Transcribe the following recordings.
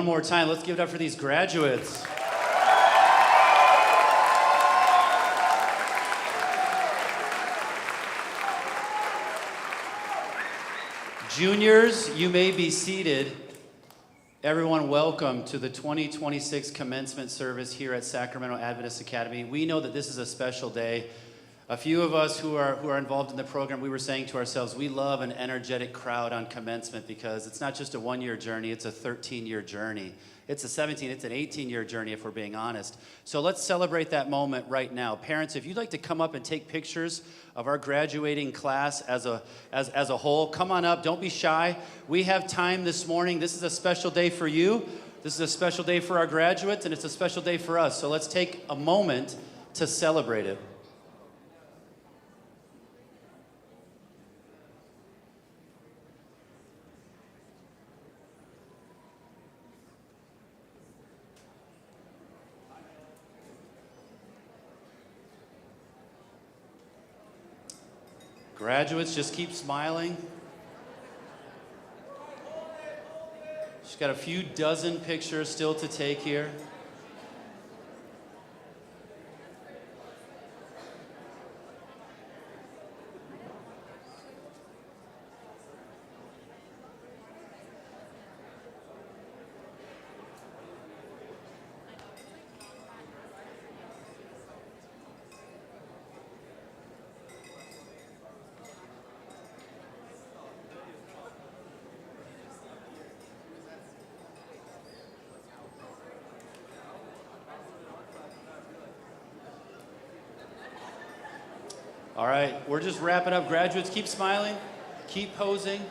one more time. Let's give it up for these graduates. Juniors, you may be seated. Everyone, welcome to the 2026 commencement service here at Sacramento Adventist Academy. We know that this is a special day. A few of us who are involved in the program, we were saying to ourselves, we love an energetic crowd on commencement because it's not just a one-year journey, it's a 13-year journey. It's a 17, it's an 18-year journey if we're being honest. So let's celebrate that moment right now. Parents, if you'd like to come up and take pictures of our graduating class as a whole, come on up, don't be shy. We have time this morning. This is a special day for you. This is a special day for our graduates, and it's a special day for us. So let's take a moment to celebrate it. Graduates, just keep smiling. She's got a few dozen pictures still to take here. All right, we're just wrapping up. Graduates, keep smiling, keep posing.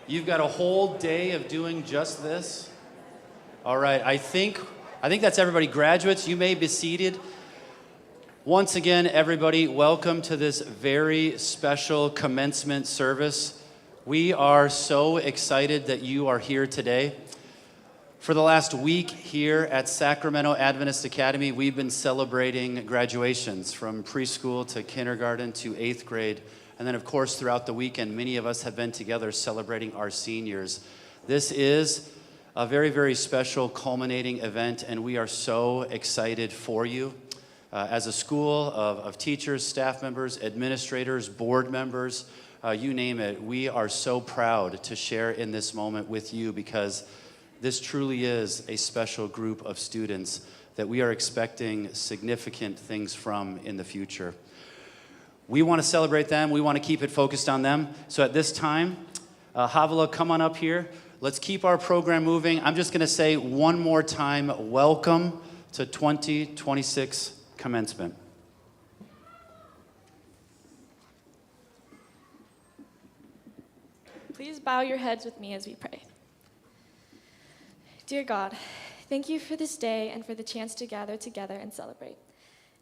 You've got a whole day of doing just this. All right, I think that's everybody. Graduates, you may be seated. Once again, everybody, welcome to this very special commencement service. We are so excited that you are here today. For the last week here at Sacramento Adventist Academy, we've been celebrating graduations from preschool to kindergarten to 8th grade. And then, of course, throughout the weekend, many of us have been together celebrating our seniors. This is a very, very special culminating event, and we are so excited for you. As a school of teachers, staff members, administrators, board members, you name it, we are so proud to share in this moment with you because this truly is a special group of students that we are expecting significant things from in the future. We want to celebrate them. We want to keep it focused on them. So at this time, Havala, come on up here. Let's keep our program moving. I'm just going to say one more time, welcome to 2026 commencement. Please bow your heads with me as we pray. Dear God, thank you for this day and for the chance to gather together and celebrate.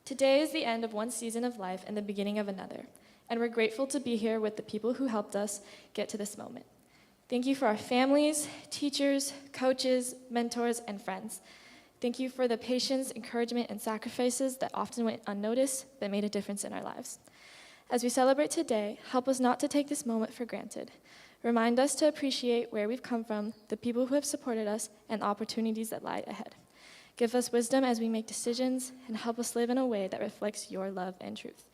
Today is the end of one season of life and the beginning of another, and we're grateful to be here with the people who helped us get to this moment. Thank you for our families, teachers, coaches, mentors, and friends. Thank you for the patience, encouragement, and sacrifices that often went unnoticed but made a difference in our lives. As we celebrate today, help us not to take this moment for granted. Remind us to appreciate where we've come from, the people who have supported us, and the opportunities that lie ahead. Give us wisdom as we make decisions, and help us live in a way that reflects your love and truth.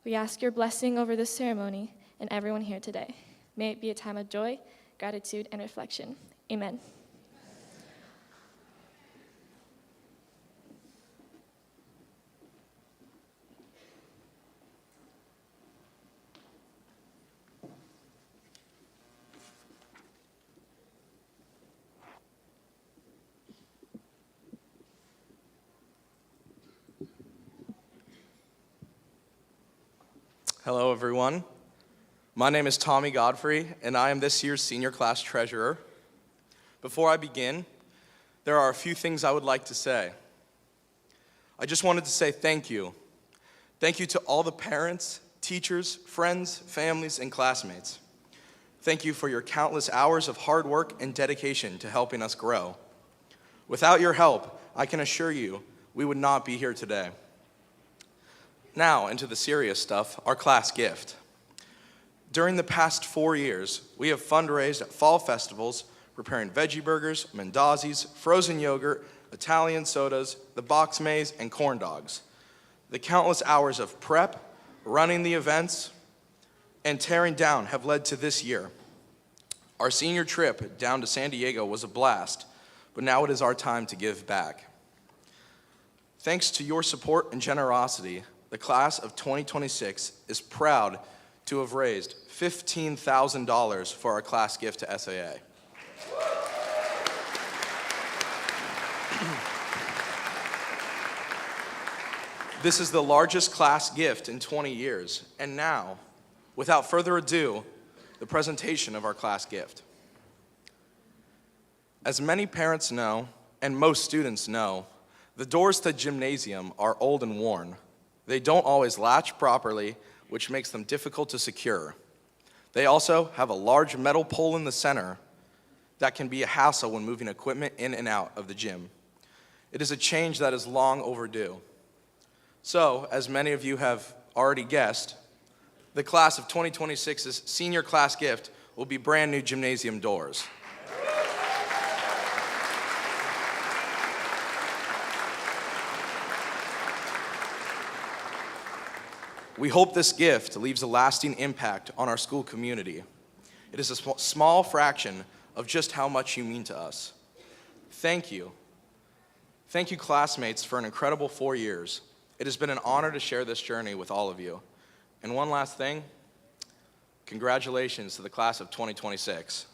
We ask your blessing over this ceremony and everyone here today. May it be a time of joy, gratitude, and reflection. Amen. Hello, everyone. My name is Tommy Godfrey, and I am this year's senior class treasurer. Before I begin, there are a few things I would like to say. I just wanted to say thank you. Thank you to all the parents, teachers, friends, families, and classmates. Thank you for your countless hours of hard work and dedication to helping us grow. Without your help, I can assure you, we would not be here today. Now, into the serious stuff, our class gift. During the past 4 years, we have fundraised at fall festivals, preparing veggie burgers, mandazis, frozen yogurt, Italian sodas, the box maize, and corn dogs. The countless hours of prep, running the events, and tearing down have led to this year. Our senior trip down to San Diego was a blast, but now it is our time to give back. Thanks to your support and generosity, the class of 2026 is proud to have raised $15,000 for our class gift to SAA. This is the largest class gift in 20 years. And now, without further ado, the presentation of our class gift. As many parents know, and most students know, the doors to gymnasium are old and worn. They don't always latch properly, which makes them difficult to secure. They also have a large metal pole in the center that can be a hassle when moving equipment in and out of the gym. It is a change that is long overdue. So, as many of you have already guessed, the class of 2026's senior class gift will be brand new gymnasium doors. We hope this gift leaves a lasting impact on our school community. It is a small fraction of just how much you mean to us. Thank you. Thank you, classmates, for an incredible 4 years. It has been an honor to share this journey with all of you. And one last thing, congratulations to the class of 2026.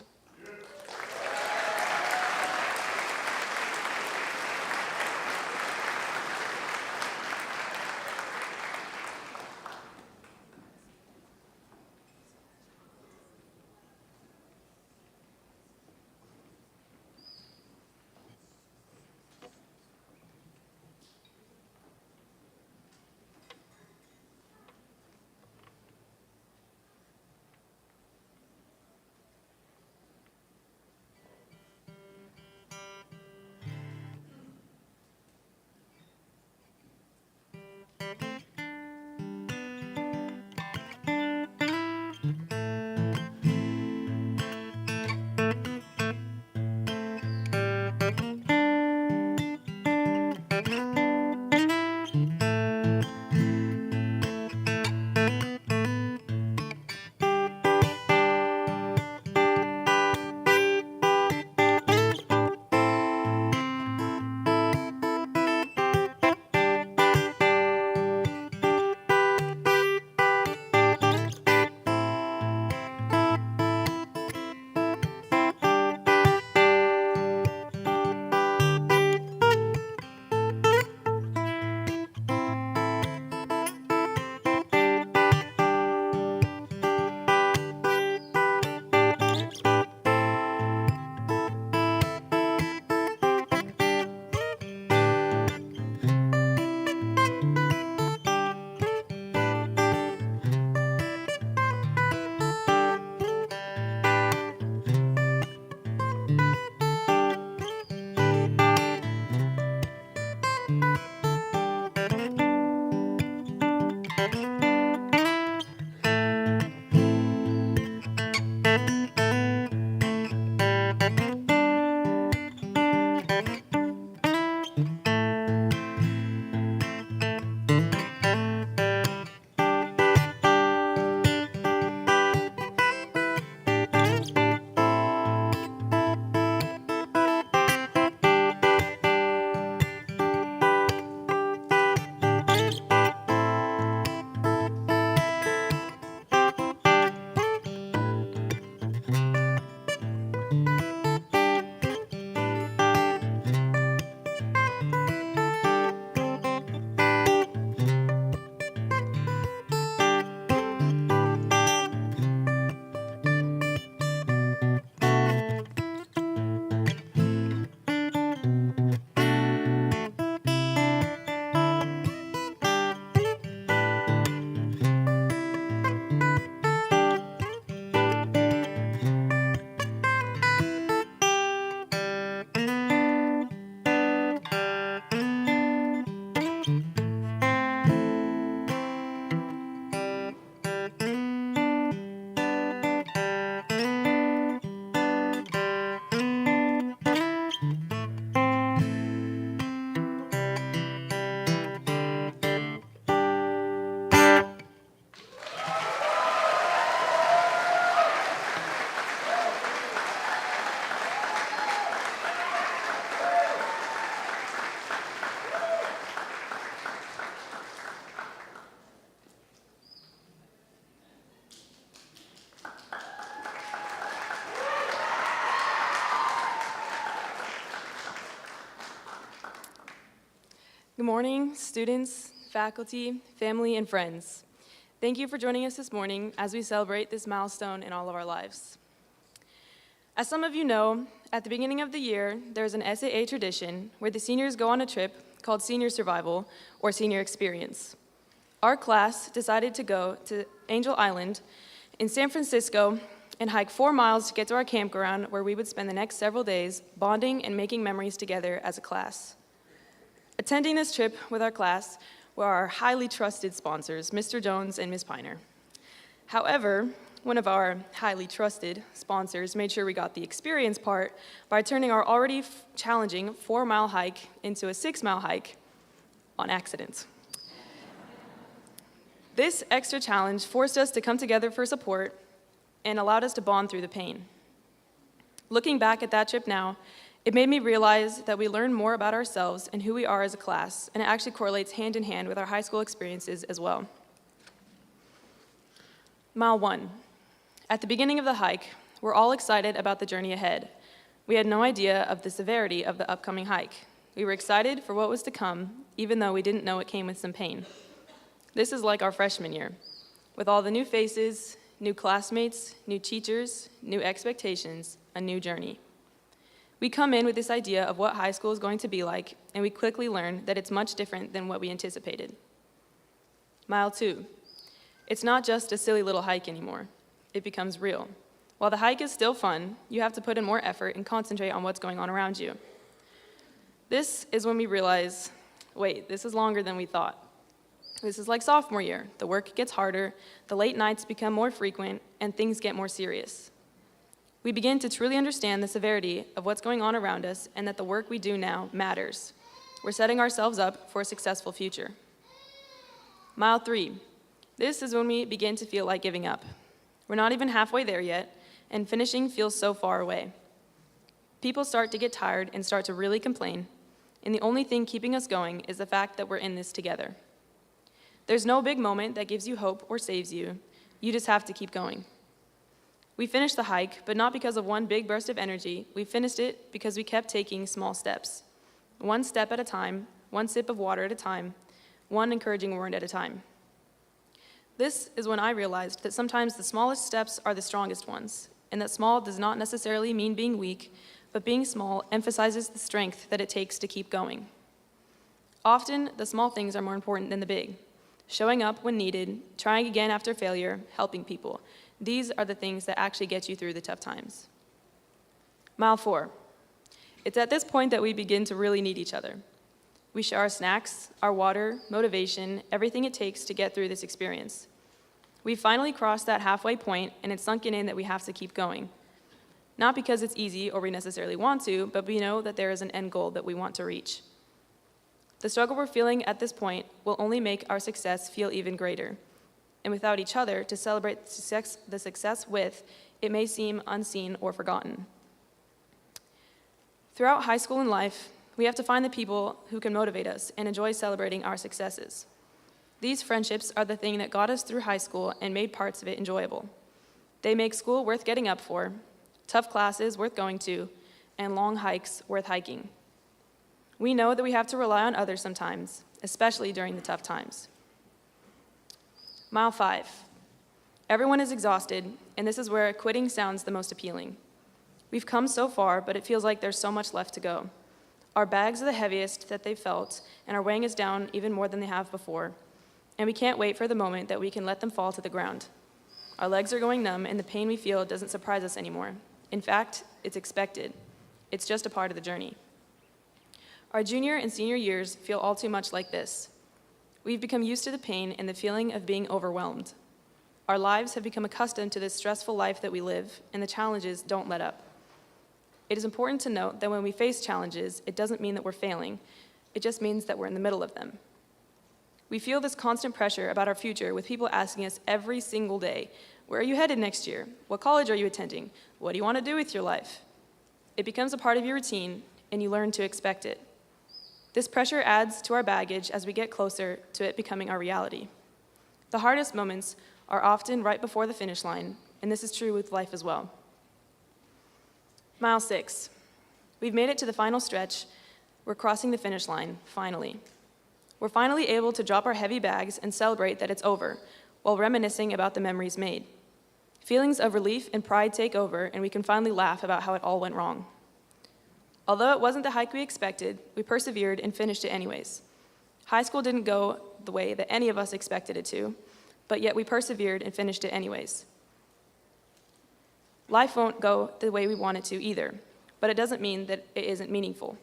Good morning, students, faculty, family, and friends. Thank you for joining us this morning as we celebrate this milestone in all of our lives. As some of you know, at the beginning of the year, there's an SAA tradition where the seniors go on a trip called Senior Survival or Senior Experience. Our class decided to go to Angel Island in San Francisco and hike 4 miles to get to our campground where we would spend the next several days bonding and making memories together as a class. Attending this trip with our class were our highly trusted sponsors, Mr. Jones and Ms. Piner. However, one of our highly trusted sponsors made sure we got the experience part by turning our already challenging 4-mile hike into a 6-mile hike on accident. This extra challenge forced us to come together for support and allowed us to bond through the pain. Looking back at that trip now, it made me realize that we learn more about ourselves and who we are as a class, and it actually correlates hand in hand with our high school experiences as well. Mile 1. At the beginning of the hike, we're all excited about the journey ahead. We had no idea of the severity of the upcoming hike. We were excited for what was to come, even though we didn't know it came with some pain. This is like our freshman year, with all the new faces, new classmates, new teachers, new expectations, a new journey. We come in with this idea of what high school is going to be like, and we quickly learn that it's much different than what we anticipated. Mile 2. It's not just a silly little hike anymore. It becomes real. While the hike is still fun, you have to put in more effort and concentrate on what's going on around you. This is when we realize, wait, this is longer than we thought. This is like sophomore year. The work gets harder, the late nights become more frequent, and things get more serious. We begin to truly understand the severity of what's going on around us and that the work we do now matters. We're setting ourselves up for a successful future. Mile 3. This is when we begin to feel like giving up. We're not even halfway there yet, and finishing feels so far away. People start to get tired and start to really complain, and the only thing keeping us going is the fact that we're in this together. There's no big moment that gives you hope or saves you. You just have to keep going. We finished the hike, but not because of one big burst of energy. We finished it because we kept taking small steps. One step at a time, one sip of water at a time, one encouraging word at a time. This is when I realized that sometimes the smallest steps are the strongest ones, and that small does not necessarily mean being weak, but being small emphasizes the strength that it takes to keep going. Often, the small things are more important than the big. Showing up when needed, trying again after failure, helping people. These are the things that actually get you through the tough times. Mile 4. It's at this point that we begin to really need each other. We share our snacks, our water, motivation, everything it takes to get through this experience. We finally crossed that halfway point, and it's sunken in that we have to keep going. Not because it's easy or we necessarily want to, but we know that there is an end goal that we want to reach. The struggle we're feeling at this point will only make our success feel even greater. And without each other to celebrate the success with, it may seem unseen or forgotten. Throughout high school and life, we have to find the people who can motivate us and enjoy celebrating our successes. These friendships are the thing that got us through high school and made parts of it enjoyable. They make school worth getting up for, tough classes worth going to, and long hikes worth hiking. We know that we have to rely on others sometimes, especially during the tough times. Mile 5. Everyone is exhausted, and this is where quitting sounds the most appealing. We've come so far, but it feels like there's so much left to go. Our bags are the heaviest that they've felt, and are weighing us down even more than they have before. And we can't wait for the moment that we can let them fall to the ground. Our legs are going numb, and the pain we feel doesn't surprise us anymore. In fact, it's expected. It's just a part of the journey. Our junior and senior years feel all too much like this. We've become used to the pain and the feeling of being overwhelmed. Our lives have become accustomed to this stressful life that we live, and the challenges don't let up. It is important to note that when we face challenges, it doesn't mean that we're failing. It just means that we're in the middle of them. We feel this constant pressure about our future with people asking us every single day, where are you headed next year? What college are you attending? What do you want to do with your life? It becomes a part of your routine, and you learn to expect it. This pressure adds to our baggage as we get closer to it becoming our reality. The hardest moments are often right before the finish line, and this is true with life as well. Mile 6. We've made it to the final stretch. We're crossing the finish line, finally. We're finally able to drop our heavy bags and celebrate that it's over, while reminiscing about the memories made. Feelings of relief and pride take over, and we can finally laugh about how it all went wrong. Although it wasn't the hike we expected, we persevered and finished it anyways. High school didn't go the way that any of us expected it to, but yet we persevered and finished it anyways. Life won't go the way we want it to either, but it doesn't mean that it isn't meaningful.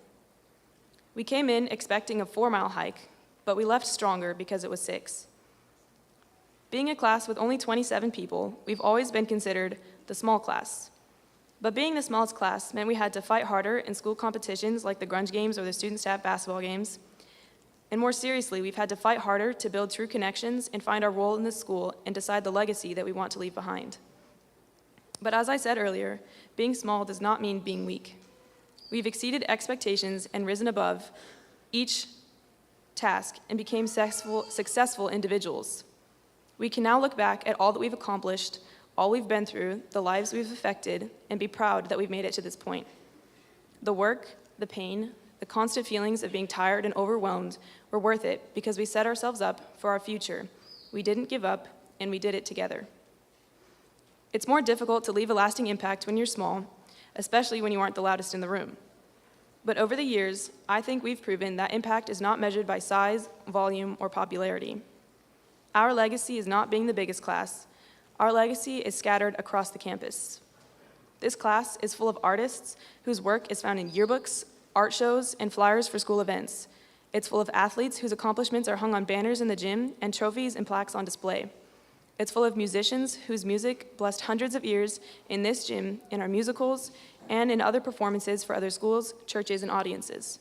We came in expecting a 4-mile hike, but we left stronger because it was 6. Being a class with only 27 people, we've always been considered the small class. But being the smallest class meant we had to fight harder in school competitions like the grunge games or the student staff basketball games. And more seriously, we've had to fight harder to build true connections and find our role in this school and decide the legacy that we want to leave behind. But as I said earlier, being small does not mean being weak. We've exceeded expectations and risen above each task and became successful individuals. We can now look back at all that we've accomplished, all we've been through, the lives we've affected, and be proud that we've made it to this point. The work, the pain, the constant feelings of being tired and overwhelmed were worth it because we set ourselves up for our future. We didn't give up, and we did it together. It's more difficult to leave a lasting impact when you're small, especially when you aren't the loudest in the room. But over the years, I think we've proven that impact is not measured by size, volume, or popularity. Our legacy is not being the biggest class. Our legacy is scattered across the campus. This class is full of artists whose work is found in yearbooks, art shows, and flyers for school events. It's full of athletes whose accomplishments are hung on banners in the gym and trophies and plaques on display. It's full of musicians whose music blessed hundreds of ears in this gym, in our musicals, and in other performances for other schools, churches, and audiences.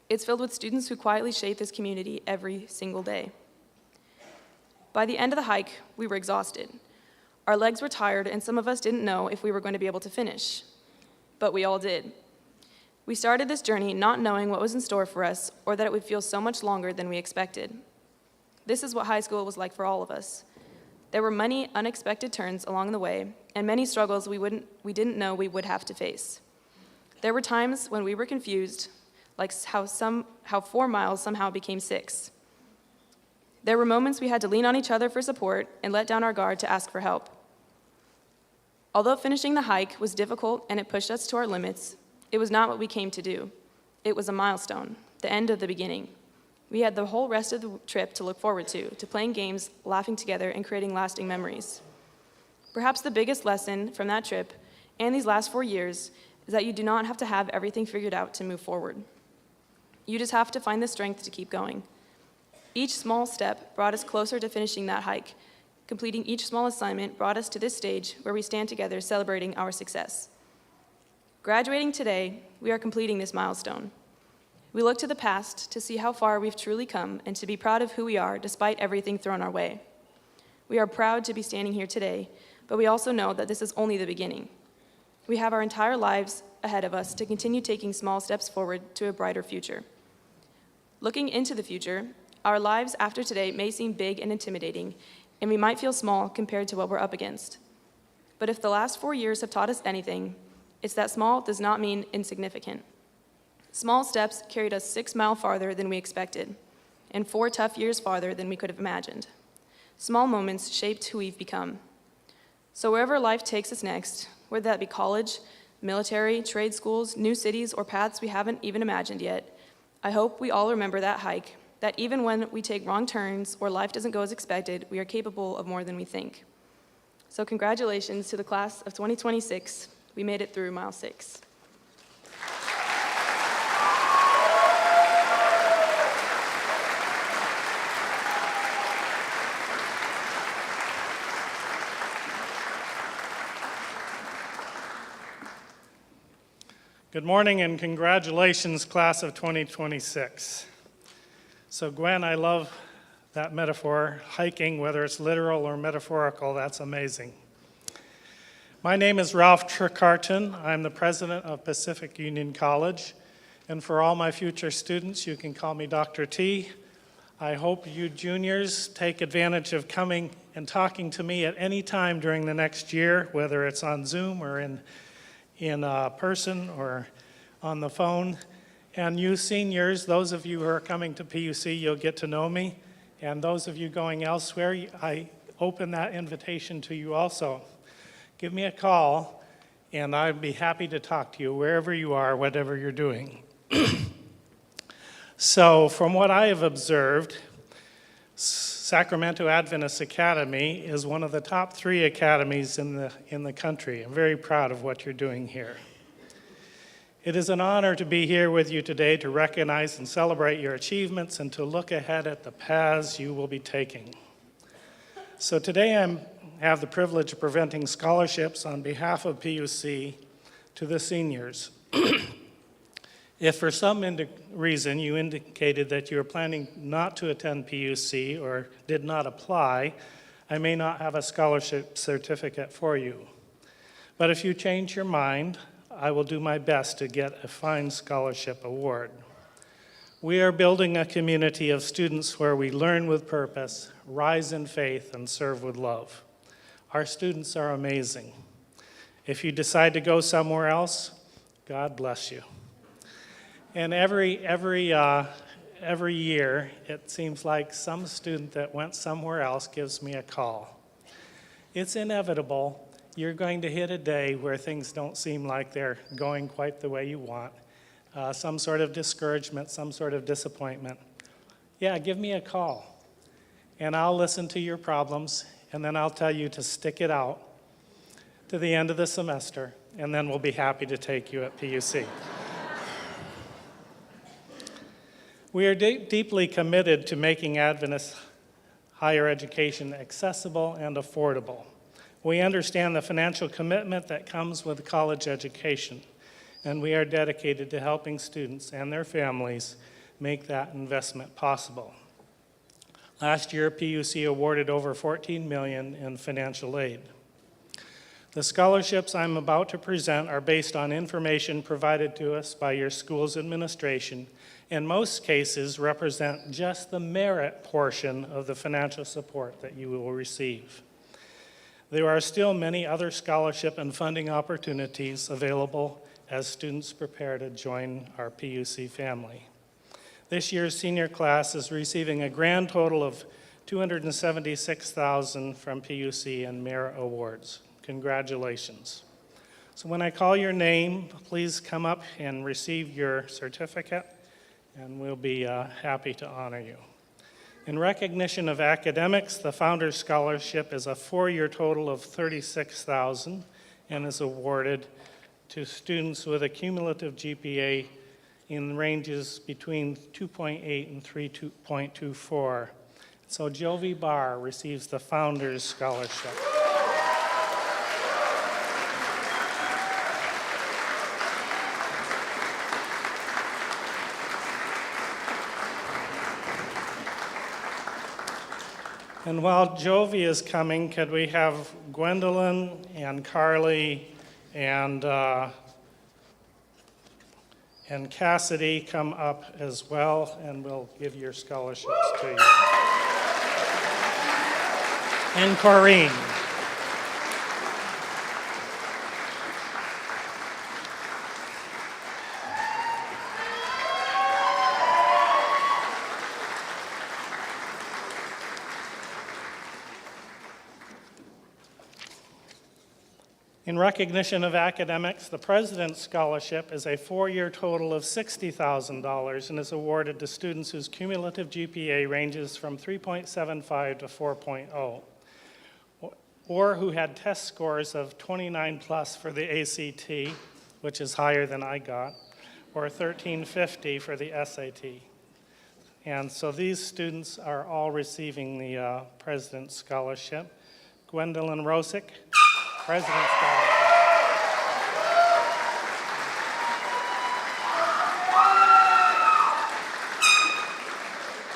It's filled with students who quietly shape this community every single day. By the end of the hike, we were exhausted. Our legs were tired, and some of us didn't know if we were going to be able to finish. But we all did. We started this journey not knowing what was in store for us or that it would feel so much longer than we expected. This is what high school was like for all of us. There were many unexpected turns along the way, and many struggles we didn't know we would have to face. There were times when we were confused, like how 4 miles somehow became 6. There were moments we had to lean on each other for support and let down our guard to ask for help. Although finishing the hike was difficult and it pushed us to our limits, it was not what we came to do. It was a milestone, the end of the beginning. We had the whole rest of the trip to look forward to playing games, laughing together, and creating lasting memories. Perhaps the biggest lesson from that trip and these last 4 years is that you do not have to have everything figured out to move forward. You just have to find the strength to keep going. Each small step brought us closer to finishing that hike. Completing each small assignment brought us to this stage where we stand together celebrating our success. Graduating today, we are completing this milestone. We look to the past to see how far we've truly come and to be proud of who we are despite everything thrown our way. We are proud to be standing here today, but we also know that this is only the beginning. We have our entire lives ahead of us to continue taking small steps forward to a brighter future. Looking into the future, our lives after today may seem big and intimidating, and we might feel small compared to what we're up against. But if the last 4 years have taught us anything, it's that small does not mean insignificant. Small steps carried us 6 miles farther than we expected, and 4 tough years farther than we could have imagined. Small moments shaped who we've become. So wherever life takes us next, whether that be college, military, trade schools, new cities, or paths we haven't even imagined yet, I hope we all remember that hike, that even when we take wrong turns or life doesn't go as expected, we are capable of more than we think. So congratulations to the class of 2026. We made it through mile 6. Good morning and congratulations, class of 2026. So Gwen, I love that metaphor, hiking, whether it's literal or metaphorical, that's amazing. My name is Ralph Tricarton. I'm the president of Pacific Union College. And for all my future students, you can call me Dr. T. I hope you juniors take advantage of coming and talking to me at any time during the next year, whether it's on Zoom or in person or on the phone. And you seniors, those of you who are coming to PUC, you'll get to know me. And those of you going elsewhere, I open that invitation to you also. Give me a call, and I'd be happy to talk to you wherever you are, whatever you're doing. So from what I have observed, Sacramento Adventist Academy is one of the top 3 academies in the country. I'm very proud of what you're doing here. It is an honor to be here with you today to recognize and celebrate your achievements and to look ahead at the paths you will be taking. So today I have the privilege of presenting scholarships on behalf of PUC to the seniors. If for some reason you indicated that you were planning not to attend PUC or did not apply, I may not have a scholarship certificate for you. But if you change your mind, I will do my best to get a fine scholarship award. We are building a community of students where we learn with purpose, rise in faith, and serve with love. Our students are amazing. If you decide to go somewhere else, God bless you. And every year, it seems like some student that went somewhere else gives me a call. It's inevitable. You're going to hit a day where things don't seem like they're going quite the way you want. Some sort of discouragement, some sort of disappointment. Yeah, give me a call. And I'll listen to your problems, and then I'll tell you to stick it out to the end of the semester, and then we'll be happy to take you at PUC. We are deeply committed to making Adventist higher education accessible and affordable. We understand the financial commitment that comes with college education, and we are dedicated to helping students and their families make that investment possible. Last year, PUC awarded over $14 million in financial aid. The scholarships I'm about to present are based on information provided to us by your school's administration. In most cases, represent just the merit portion of the financial support that you will receive. There are still many other scholarship and funding opportunities available as students prepare to join our PUC family. This year's senior class is receiving a grand total of $276,000 from PUC and merit awards. Congratulations. So when I call your name, please come up and receive your certificate, and we'll be happy to honor you. In recognition of academics, the Founders Scholarship is a 4-year total of $36,000 and is awarded to students with a cumulative GPA in ranges between 2.8 and 3.24. So Jovi Barr receives the Founders Scholarship. And while Jovi is coming, could we have Gwendolyn and Carly and Cassidy come up as well, and we'll give your scholarships to you. And Corrine. In recognition of academics, the President's Scholarship is a 4-year total of $60,000 and is awarded to students whose cumulative GPA ranges from 3.75 to 4.0, or who had test scores of 29 plus for the ACT, which is higher than I got, or 1350 for the SAT. And so these students are all receiving the President's Scholarship. Gwendolyn Rosick, President's Scholarship.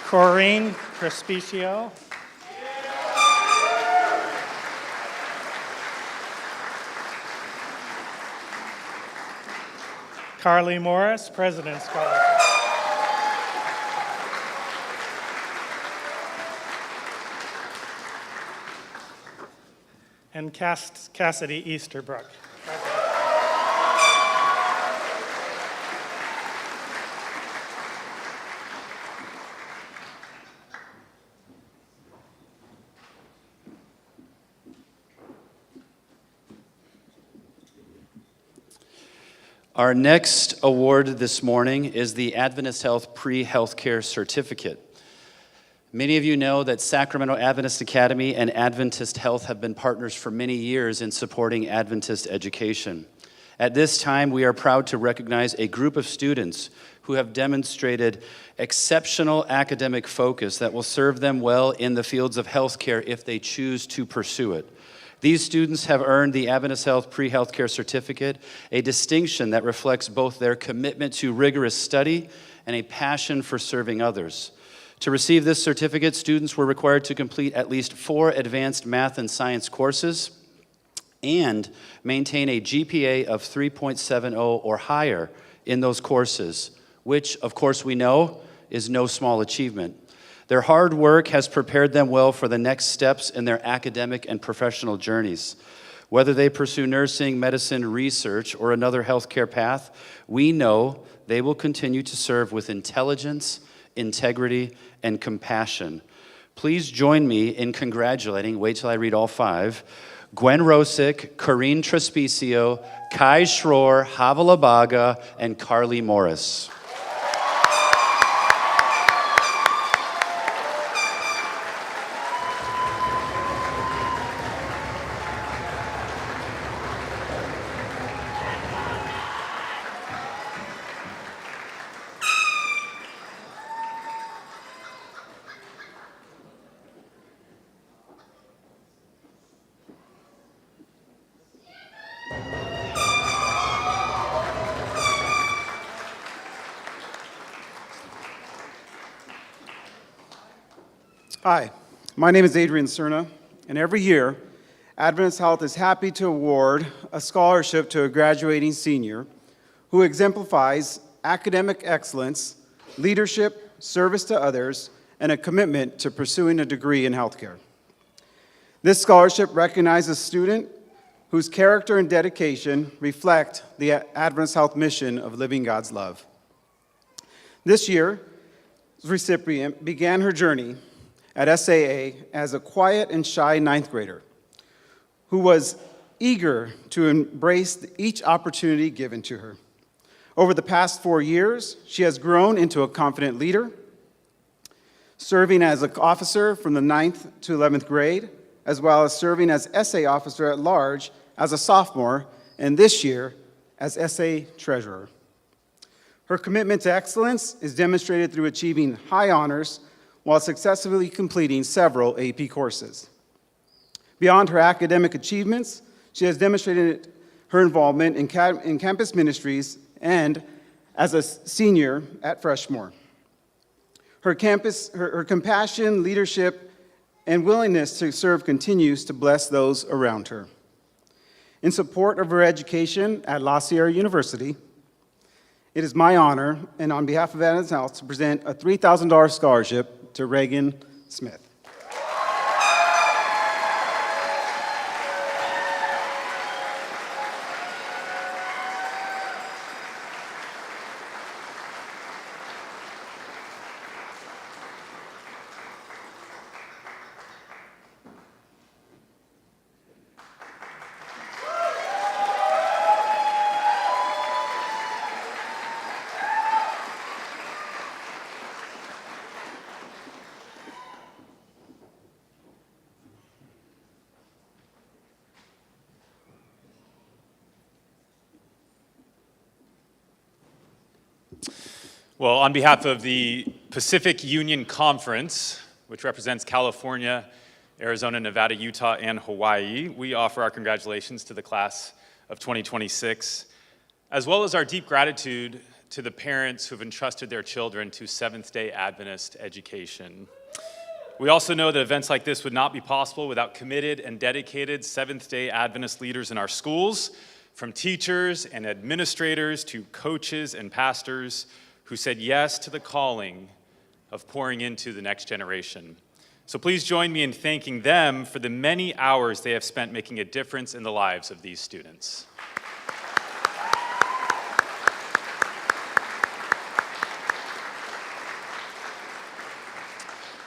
Corrine Crespicio. Carly Morris, President's Scholarship. And Cassidy Easterbrook. Our next award this morning is the Adventist Health Pre-Healthcare Certificate. Many of you know that Sacramento Adventist Academy and Adventist Health have been partners for many years in supporting Adventist education. At this time, we are proud to recognize a group of students who have demonstrated exceptional academic focus that will serve them well in the fields of healthcare if they choose to pursue it. These students have earned the Adventist Health Pre-Healthcare Certificate, a distinction that reflects both their commitment to rigorous study and a passion for serving others. To receive this certificate, students were required to complete at least 4 advanced math and science courses and maintain a GPA of 3.70 or higher in those courses, which, of course, we know is no small achievement. Their hard work has prepared them well for the next steps in their academic and professional journeys. Whether they pursue nursing, medicine, research, or another healthcare path, we know they will continue to serve with intelligence, integrity, and compassion. Please join me in congratulating, wait till I read all 5, Gwen Rosick, Corrine Trespicio, Kai Schroer, Havalabaga, and Carly Morris. Hi, my name is Adrian Cerna, and every year, Adventist Health is happy to award a scholarship to a graduating senior who exemplifies academic excellence, leadership, service to others, and a commitment to pursuing a degree in healthcare. This scholarship recognizes a student whose character and dedication reflect the Adventist Health mission of living God's love. This year's recipient began her journey at SAA as a quiet and shy 9th grader who was eager to embrace each opportunity given to her. Over the past 4 years, she has grown into a confident leader, serving as an officer from the 9th to 11th grade, as well as serving as SA officer at large as a sophomore, and this year as SA treasurer. Her commitment to excellence is demonstrated through achieving high honors while successfully completing several AP courses. Beyond her academic achievements, she has demonstrated her involvement in campus ministries and as a senior at Freshmore. Her compassion, leadership, and willingness to serve continues to bless those around her. In support of her education at La Sierra University, it is my honor, and on behalf of Adventist Health, to present a $3,000 scholarship to Reagan Smith. Well, on behalf of the Pacific Union Conference, which represents California, Arizona, Nevada, Utah, and Hawaii, we offer our congratulations to the class of 2026, as well as our deep gratitude to the parents who have entrusted their children to Seventh-day Adventist education. We also know that events like this would not be possible without committed and dedicated Seventh-day Adventist leaders in our schools, from teachers and administrators to coaches and pastors who said yes to the calling of pouring into the next generation. So please join me in thanking them for the many hours they have spent making a difference in the lives of these students.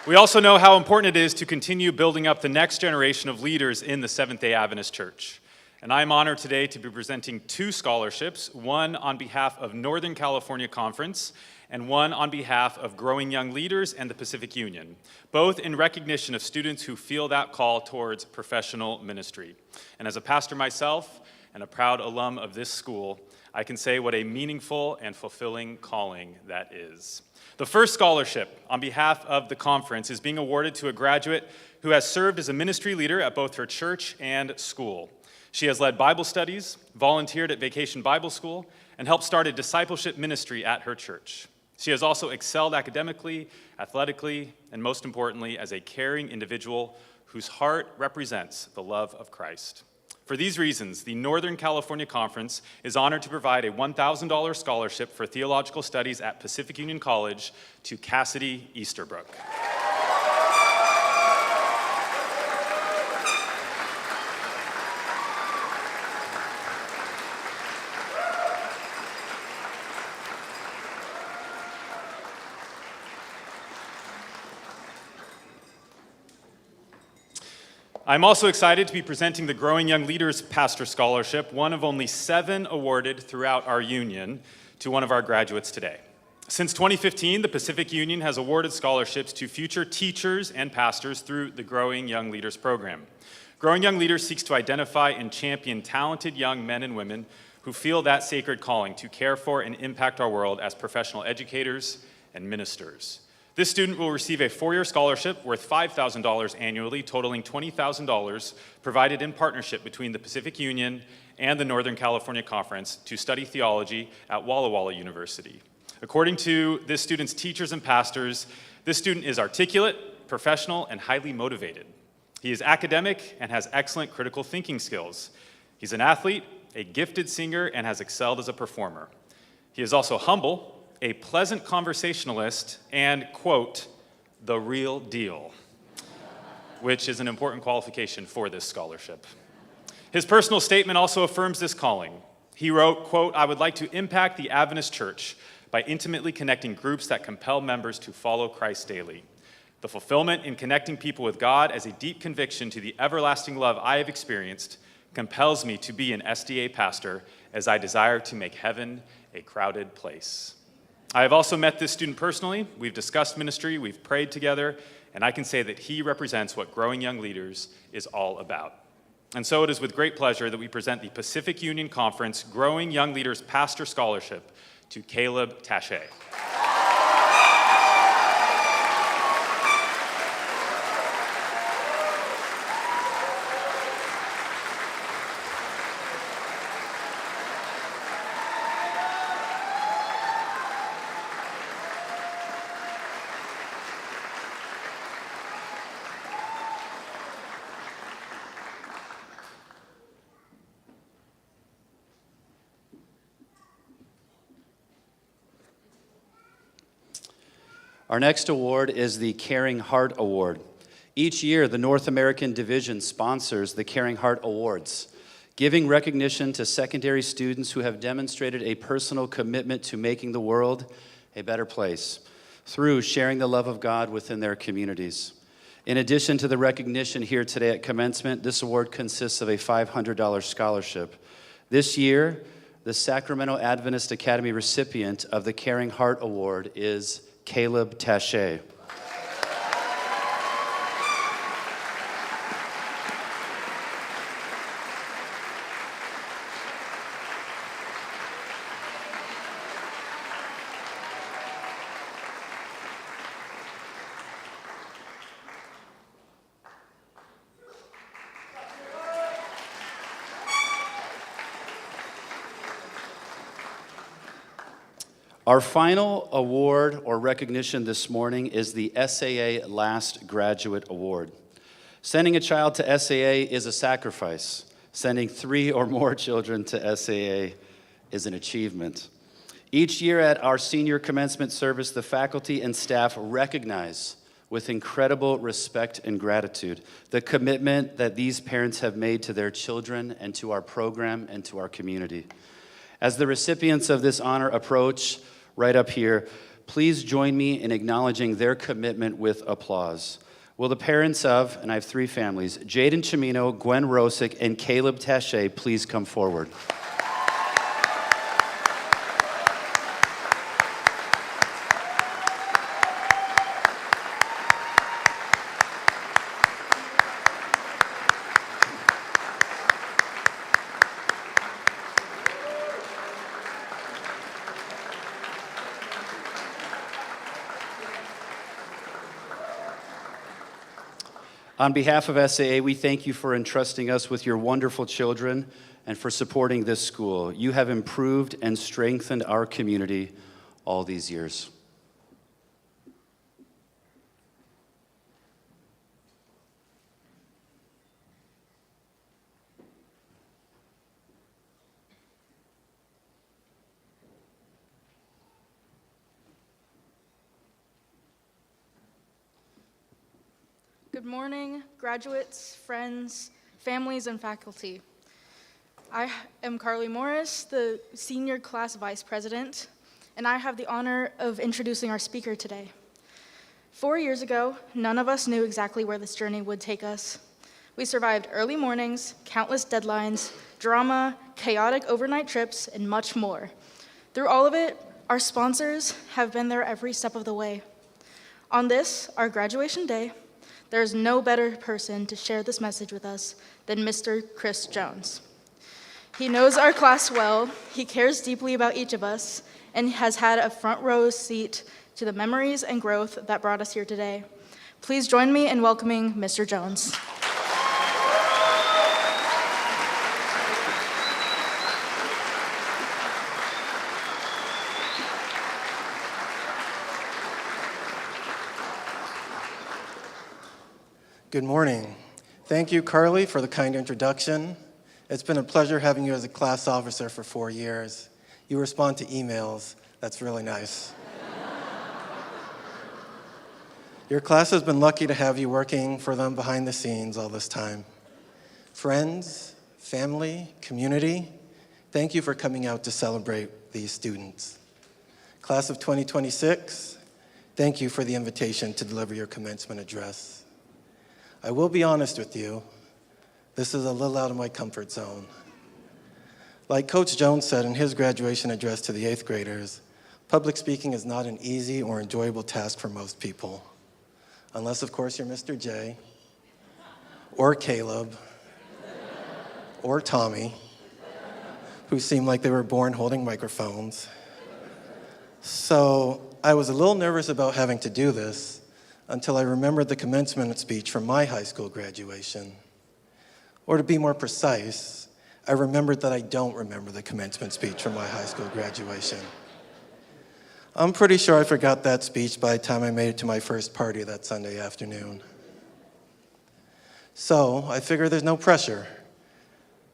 We also know how important it is to continue building up the next generation of leaders in the Seventh-day Adventist Church. And I'm honored today to be presenting 2 scholarships, one on behalf of Northern California Conference and one on behalf of Growing Young Leaders and the Pacific Union, both in recognition of students who feel that call towards professional ministry. And as a pastor myself and a proud alum of this school, I can say what a meaningful and fulfilling calling that is. The first scholarship on behalf of the conference is being awarded to a graduate who has served as a ministry leader at both her church and school. She has led Bible studies, volunteered at Vacation Bible School, and helped start a discipleship ministry at her church. She has also excelled academically, athletically, and most importantly, as a caring individual whose heart represents the love of Christ. For these reasons, the Northern California Conference is honored to provide a $1,000 scholarship for theological studies at Pacific Union College to Cassidy Easterbrook. I'm also excited to be presenting the Growing Young Leaders Pastor Scholarship, one of only 7 awarded throughout our union, to one of our graduates today. Since 2015, the Pacific Union has awarded scholarships to future teachers and pastors through the Growing Young Leaders program. Growing Young Leaders seeks to identify and champion talented young men and women who feel that sacred calling to care for and impact our world as professional educators and ministers. This student will receive a 4-year scholarship worth $5,000 annually, totaling $20,000, provided in partnership between the Pacific Union and the Northern California Conference to study theology at Walla Walla University. According to this student's teachers and pastors, this student is articulate, professional, and highly motivated. He is academic and has excellent critical thinking skills. He's an athlete, a gifted singer, and has excelled as a performer. He is also humble, a pleasant conversationalist, and, quote, the real deal, which is an important qualification for this scholarship. His personal statement also affirms this calling. He wrote, quote, I would like to impact the Adventist Church by intimately connecting groups that compel members to follow Christ daily. The fulfillment in connecting people with God as a deep conviction to the everlasting love I have experienced compels me to be an SDA pastor as I desire to make heaven a crowded place. I have also met this student personally. We've discussed ministry, we've prayed together, and I can say that he represents what Growing Young Leaders is all about. And so it is with great pleasure that we present the Pacific Union Conference Growing Young Leaders Pastor Scholarship to Caleb Taché. Our next award is the Caring Heart Award. Each year, the North American Division sponsors the Caring Heart Awards, giving recognition to secondary students who have demonstrated a personal commitment to making the world a better place through sharing the love of God within their communities. In addition to the recognition here today at commencement, this award consists of a $500 scholarship. This year, the Sacramento Adventist Academy recipient of the Caring Heart Award is Caleb Taché. Our final award or recognition this morning is the SAA Last Graduate Award. Sending a child to SAA is a sacrifice. Sending 3 or more children to SAA is an achievement. Each year at our senior commencement service, the faculty and staff recognize with incredible respect and gratitude the commitment that these parents have made to their children and to our program and to our community. As the recipients of this honor approach, right up here, please join me in acknowledging their commitment with applause. Will the parents of, and I have 3 families, Jaden Chimino, Gwen Rosick, and Caleb Taché please come forward? On behalf of SAA, we thank you for entrusting us with your wonderful children and for supporting this school. You have improved and strengthened our community all these years. Good morning, graduates, friends, families, and faculty. I am Carly Morris, the senior class vice president, and I have the honor of introducing our speaker today. 4 years ago, none of us knew exactly where this journey would take us. We survived early mornings, countless deadlines, drama, chaotic overnight trips, and much more. Through all of it, our sponsors have been there every step of the way. On this, our graduation day, there is no better person to share this message with us than Mr. Chris Jones. He knows our class well, he cares deeply about each of us, and has had a front row seat to the memories and growth that brought us here today. Please join me in welcoming Mr. Jones. Good morning. Thank you, Carly, for the kind introduction. It's been a pleasure having you as a class officer for 4 years. You respond to emails. That's really nice. Your class has been lucky to have you working for them behind the scenes all this time. Friends, family, community, thank you for coming out to celebrate these students. Class of 2026, thank you for the invitation to deliver your commencement address. I will be honest with you, this is a little out of my comfort zone. Like Coach Jones said in his graduation address to the 8th graders, public speaking is not an easy or enjoyable task for most people. Unless, of course, you're Mr. J, or Caleb, or Tommy, who seem like they were born holding microphones. So I was a little nervous about having to do this, until I remembered the commencement speech from my high school graduation. Or to be more precise, I remembered that I don't remember the commencement speech from my high school graduation. I'm pretty sure I forgot that speech by the time I made it to my first party that Sunday afternoon. So I figure there's no pressure.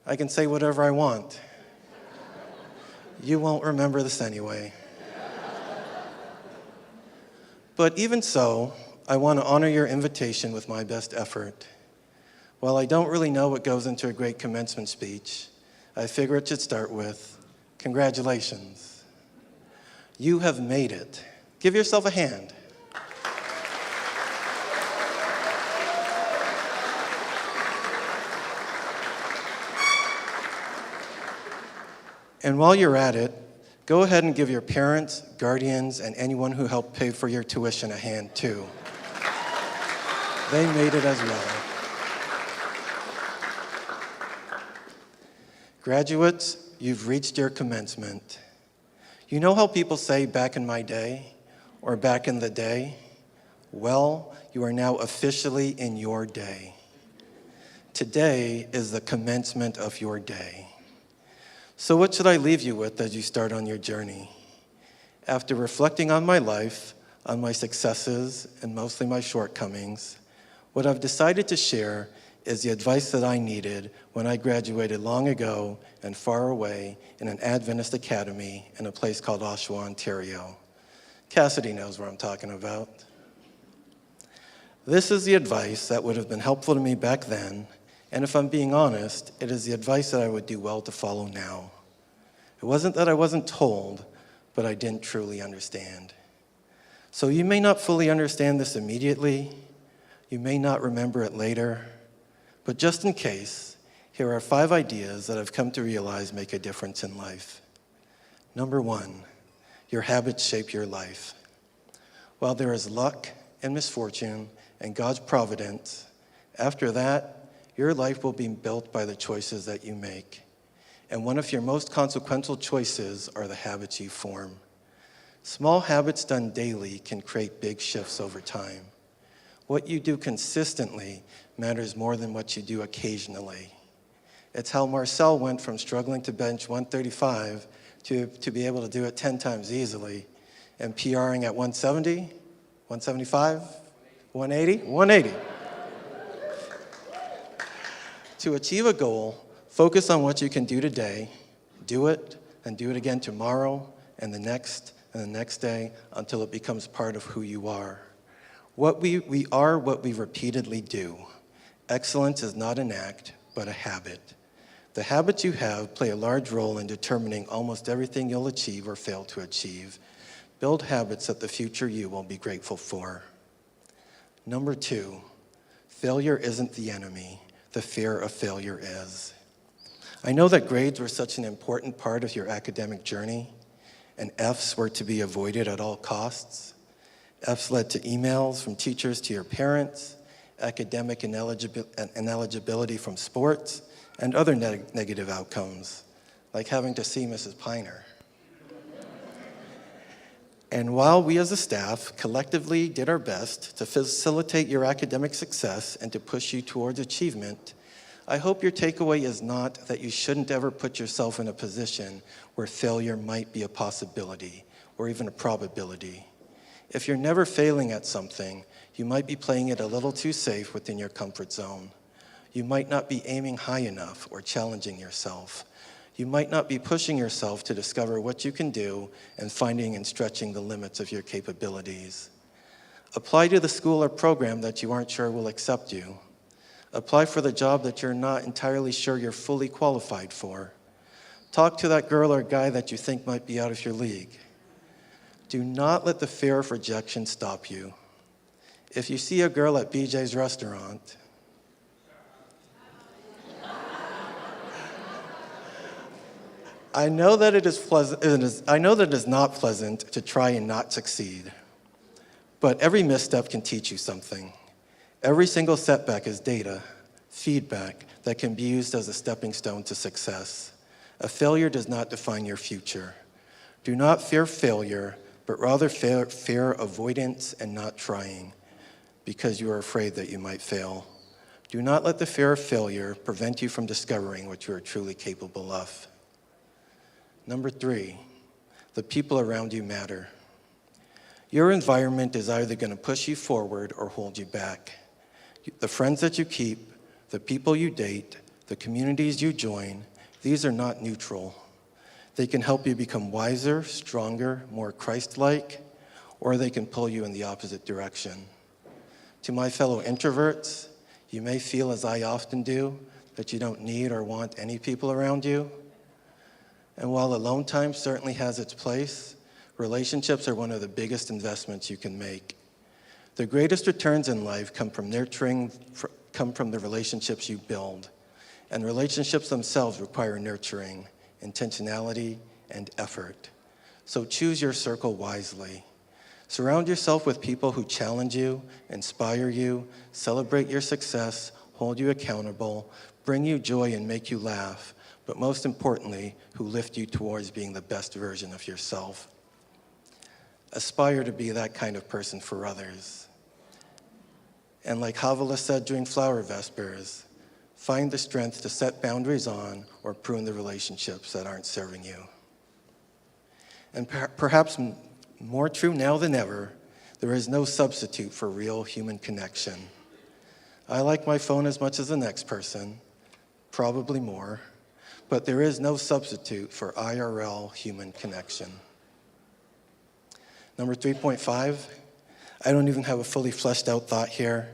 I can say whatever I want. You won't remember this anyway. But even so, I want to honor your invitation with my best effort. While I don't really know what goes into a great commencement speech, I figure it should start with, congratulations. You have made it. Give yourself a hand. And while you're at it, go ahead and give your parents, guardians, and anyone who helped pay for your tuition a hand too. They made it as well. Graduates, you've reached your commencement. You know how people say back in my day or back in the day? Well, you are now officially in your day. Today is the commencement of your day. So what should I leave you with as you start on your journey? After reflecting on my life, on my successes, and mostly my shortcomings, what I've decided to share is the advice that I needed when I graduated long ago and far away in an Adventist academy in a place called Oshawa, Ontario. Cassidy knows where I'm talking about. This is the advice that would have been helpful to me back then, and if I'm being honest, it is the advice that I would do well to follow now. It wasn't that I wasn't told, but I didn't truly understand. So you may not fully understand this immediately. You may not remember it later, but just in case, here are 5 ideas that I've come to realize make a difference in life. Number 1, your habits shape your life. While there is luck and misfortune and God's providence, after that, your life will be built by the choices that you make. And one of your most consequential choices are the habits you form. Small habits done daily can create big shifts over time. What you do consistently matters more than what you do occasionally. It's how Marcel went from struggling to bench 135 to be able to do it 10 times easily, and PRing at 170, 175, 180, 180. To achieve a goal, focus on what you can do today, do it, and do it again tomorrow, and the next day, until it becomes part of who you are. We are what we repeatedly do. Excellence is not an act, but a habit. The habits you have play a large role in determining almost everything you'll achieve or fail to achieve. Build habits that the future you will be grateful for. Number 2, failure isn't the enemy. The fear of failure is. I know that grades were such an important part of your academic journey, and Fs were to be avoided at all costs. Fs led to emails from teachers to your parents, academic ineligibility from sports, and other negative outcomes, like having to see Mrs. Piner. And while we as a staff collectively did our best to facilitate your academic success and to push you towards achievement, I hope your takeaway is not that you shouldn't ever put yourself in a position where failure might be a possibility or even a probability. If you're never failing at something, you might be playing it a little too safe within your comfort zone. You might not be aiming high enough or challenging yourself. You might not be pushing yourself to discover what you can do and finding and stretching the limits of your capabilities. Apply to the school or program that you aren't sure will accept you. Apply for the job that you're not entirely sure you're fully qualified for. Talk to that girl or guy that you think might be out of your league. Do not let the fear of rejection stop you. If you see a girl at BJ's restaurant, I know that it is not pleasant to try and not succeed, but every misstep can teach you something. Every single setback is data, feedback that can be used as a stepping stone to success. A failure does not define your future. Do not fear failure, but rather fear avoidance and not trying, because you are afraid that you might fail. Do not let the fear of failure prevent you from discovering what you are truly capable of. Number 3, the people around you matter. Your environment is either going to push you forward or hold you back. The friends that you keep, the people you date, the communities you join, these are not neutral. They can help you become wiser, stronger, more Christ-like, or they can pull you in the opposite direction. To my fellow introverts, you may feel, as I often do, that you don't need or want any people around you. And while alone time certainly has its place, relationships are one of the biggest investments you can make. The greatest returns in life come from the relationships you build. And relationships themselves require nurturing, intentionality, and effort. So choose your circle wisely. Surround yourself with people who challenge you, inspire you, celebrate your success, hold you accountable, bring you joy and make you laugh, but most importantly, who lift you towards being the best version of yourself. Aspire to be that kind of person for others. And like Havilah said during Flower Vespers, find the strength to set boundaries on or prune the relationships that aren't serving you. And perhaps more true now than ever, there is no substitute for real human connection. I like my phone as much as the next person, probably more, but there is no substitute for IRL human connection. Number 3.5, I don't even have a fully fleshed out thought here,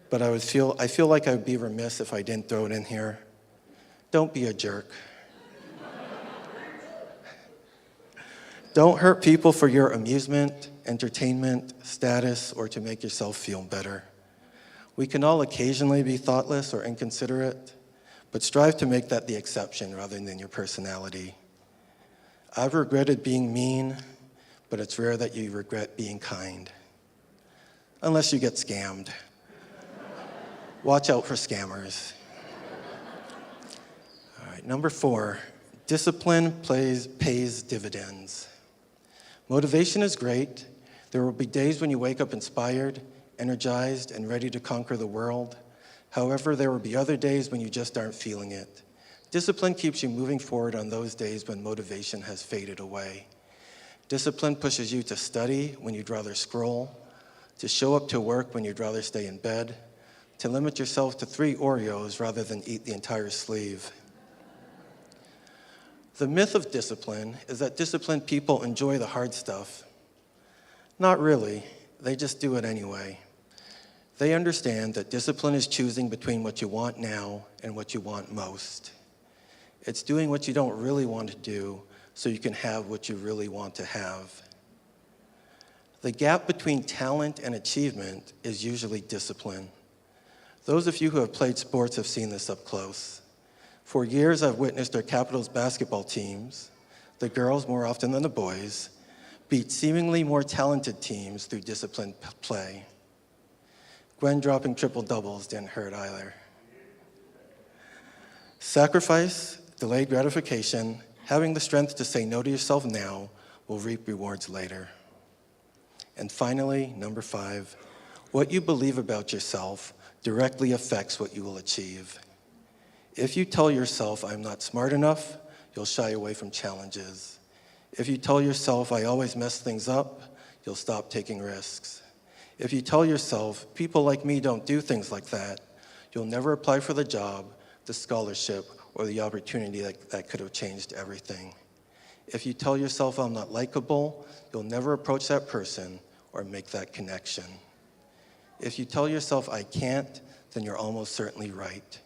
but I feel like I would be remiss if I didn't throw it in here. Don't be a jerk. Don't hurt people for your amusement, entertainment, status, or to make yourself feel better. We can all occasionally be thoughtless or inconsiderate, but strive to make that the exception rather than your personality. I've regretted being mean, but it's rare that you regret being kind. Unless you get scammed. Watch out for scammers. All right, number 4, discipline pays dividends. Motivation is great. There will be days when you wake up inspired, energized, and ready to conquer the world. However, there will be other days when you just aren't feeling it. Discipline keeps you moving forward on those days when motivation has faded away. Discipline pushes you to study when you'd rather scroll, to show up to work when you'd rather stay in bed, to limit yourself to 3 Oreos rather than eat the entire sleeve. The myth of discipline is that disciplined people enjoy the hard stuff. Not really, they just do it anyway. They understand that discipline is choosing between what you want now and what you want most. It's doing what you don't really want to do so you can have what you really want to have. The gap between talent and achievement is usually discipline. Those of you who have played sports have seen this up close. For years, I've witnessed our Capitals basketball teams, the girls more often than the boys, beat seemingly more talented teams through disciplined play. Gwen dropping triple doubles didn't hurt either. Sacrifice, delayed gratification, having the strength to say no to yourself now will reap rewards later. And finally, number 5, what you believe about yourself directly affects what you will achieve. If you tell yourself, I'm not smart enough, you'll shy away from challenges. If you tell yourself, I always mess things up, you'll stop taking risks. If you tell yourself, people like me don't do things like that, you'll never apply for the job, the scholarship, or the opportunity that could have changed everything. If you tell yourself, I'm not likable, you'll never approach that person or make that connection. If you tell yourself, I can't, then you're almost certainly right.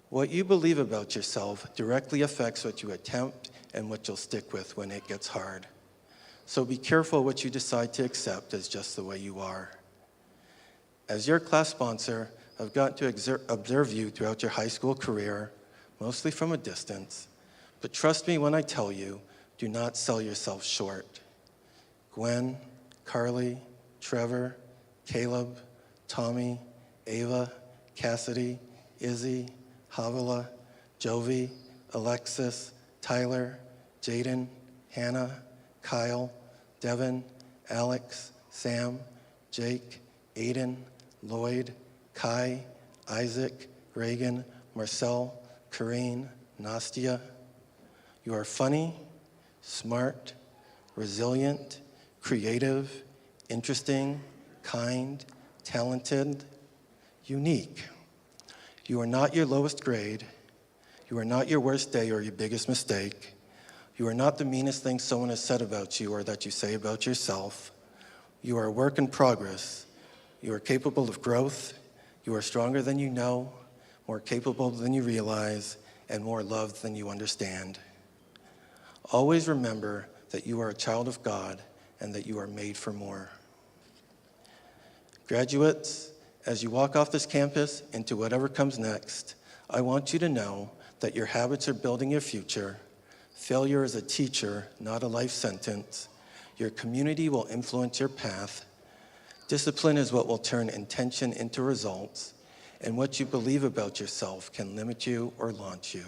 What you believe about yourself directly affects what you attempt and what you'll stick with when it gets hard. So be careful what you decide to accept as just the way you are. As your class sponsor, I've gotten to observe you throughout your high school career, mostly from a distance, but trust me when I tell you, do not sell yourself short. Gwen, Carly, Trevor, Caleb, Tommy, Ava, Cassidy, Izzy, Havilah, Jovi, Alexis, Tyler, Jaden, Hannah, Kyle, Devin, Alex, Sam, Jake, Aiden, Lloyd, Kai, Isaac, Reagan, Marcel, Corrine, Nastia. You are funny, smart, resilient, creative, interesting, kind, talented, unique. You are not your lowest grade. You are not your worst day or your biggest mistake. You are not the meanest thing someone has said about you or that you say about yourself. You are a work in progress. You are capable of growth. You are stronger than you know, more capable than you realize, and more loved than you understand. Always remember that you are a child of God and that you are made for more. Graduates, as you walk off this campus into whatever comes next, I want you to know that your habits are building your future. Failure is a teacher, not a life sentence. Your community will influence your path. Discipline is what will turn intention into results, and what you believe about yourself can limit you or launch you.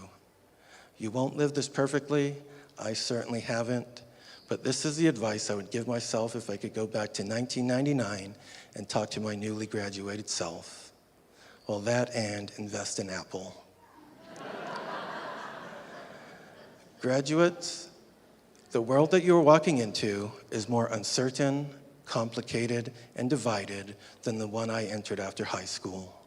You won't live this perfectly. I certainly haven't. But this is the advice I would give myself if I could go back to 1999 and talk to my newly graduated self. Well, that and invest in Apple. Graduates, the world that you are walking into is more uncertain, complicated, and divided than the one I entered after high school.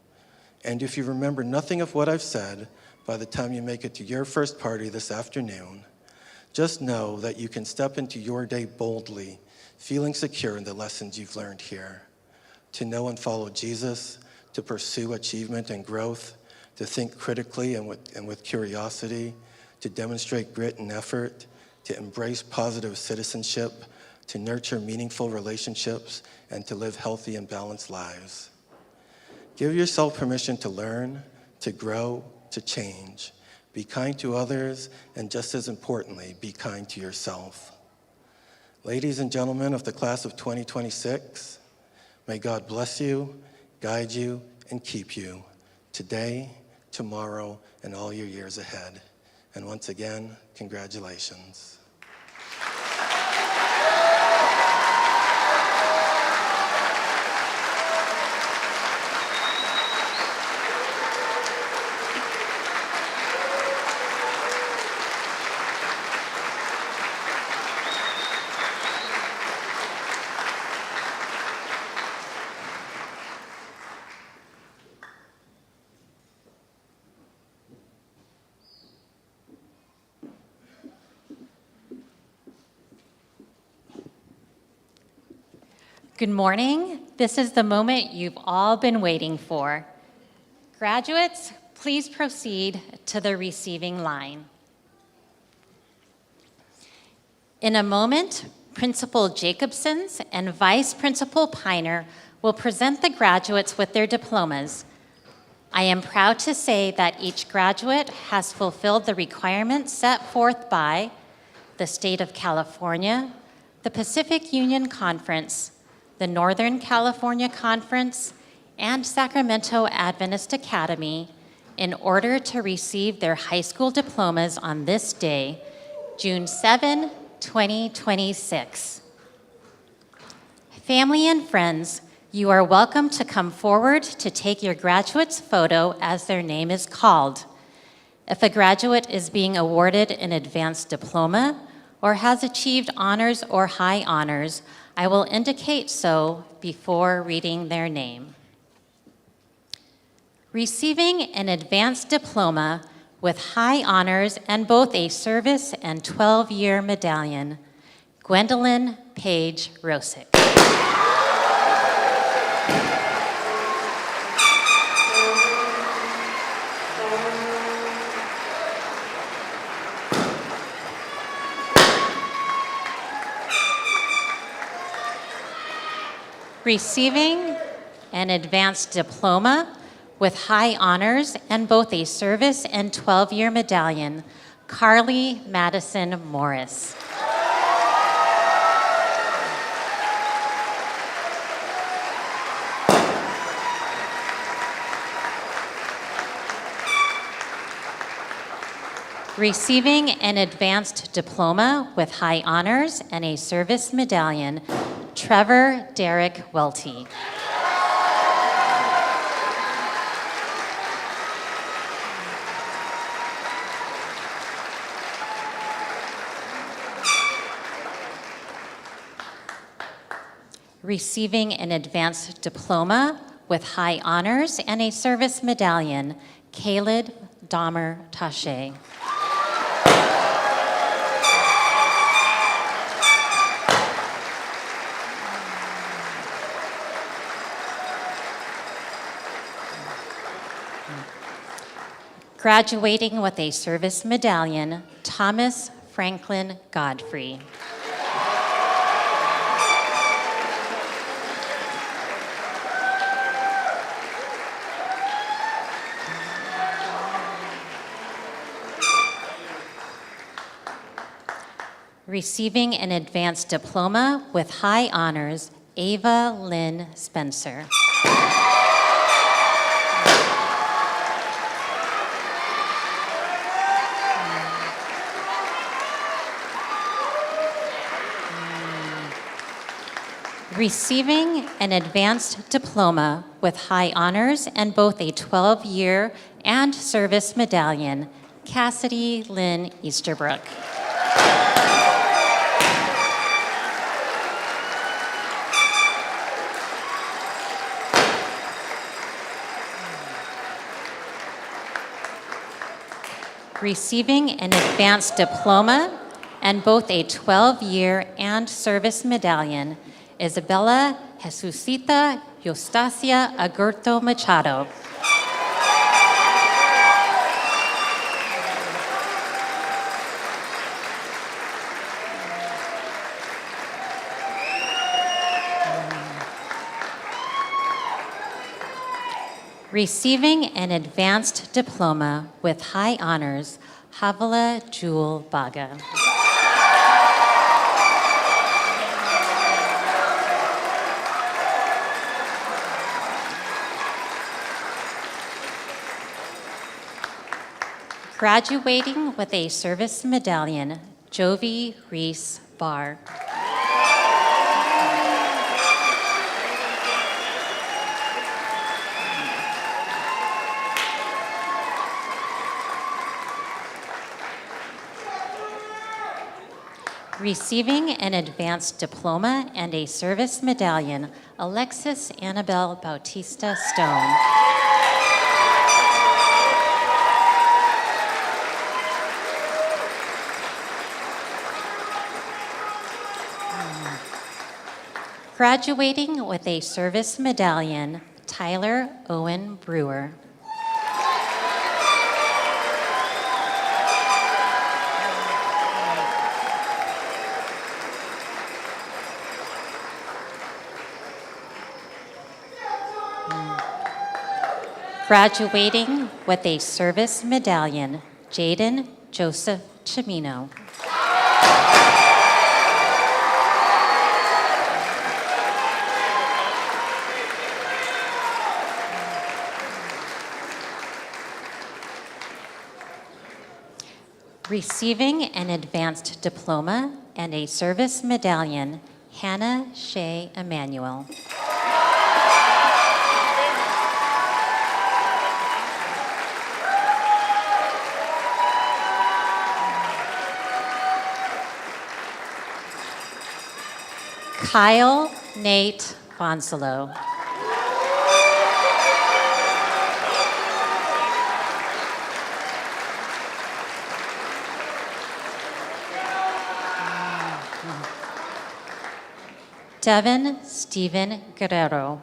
And if you remember nothing of what I've said, by the time you make it to your first party this afternoon, just know that you can step into your day boldly, feeling secure in the lessons you've learned here. To know and follow Jesus, to pursue achievement and growth, to think critically and with curiosity, to demonstrate grit and effort, to embrace positive citizenship, to nurture meaningful relationships, and to live healthy and balanced lives. Give yourself permission to learn, to grow, to change. Be kind to others, and just as importantly, be kind to yourself. Ladies and gentlemen of the class of 2026, may God bless you, guide you, and keep you today, tomorrow, and all your years ahead. And once again, congratulations. Good morning. This is the moment you've all been waiting for. Graduates, please proceed to the receiving line. In a moment, Principal Jacobsons and Vice Principal Piner will present the graduates with their diplomas. I am proud to say that each graduate has fulfilled the requirements set forth by the State of California, the Pacific Union Conference, the Northern California Conference, and Sacramento Adventist Academy in order to receive their high school diplomas on this day, June 7, 2026. Family and friends, you are welcome to come forward to take your graduate's photo as their name is called. If a graduate is being awarded an advanced diploma or has achieved honors or high honors, I will indicate so before reading their name. Receiving an advanced diploma with high honors and both a service and 12-year medallion, Gwendolyn Page Rosick. Receiving an advanced diploma with high honors and both a service and 12-year medallion, Carly Madison Morris. Receiving an advanced diploma with high honors and a service medallion, Trevor Derek Welty. Receiving an advanced diploma with high honors and a service medallion, Caleb Dahmer Taché. Graduating with a service medallion, Thomas Franklin Godfrey. Receiving an advanced diploma with high honors, Ava Lynn Spencer. Receiving an advanced diploma with high honors and both a 12-year and service medallion, Cassidy Lynn Easterbrook. Receiving an advanced diploma and both a 12-year and service medallion, Isabella Jesusita Eustacia Agurto Machado. Receiving an advanced diploma with high honors, Havala Jewel Baga. Graduating with a service medallion, Jovi Reese Barr. Receiving an advanced diploma and a service medallion, Alexis Annabelle Bautista Stone. Graduating with a service medallion, Tyler Owen Brewer. Graduating with a service medallion, Jaden Joseph Chimino. Receiving an advanced diploma and a service medallion, Hannah Shea Emanuel. Kyle Nate Bonsalo. Devin Stephen Guerrero.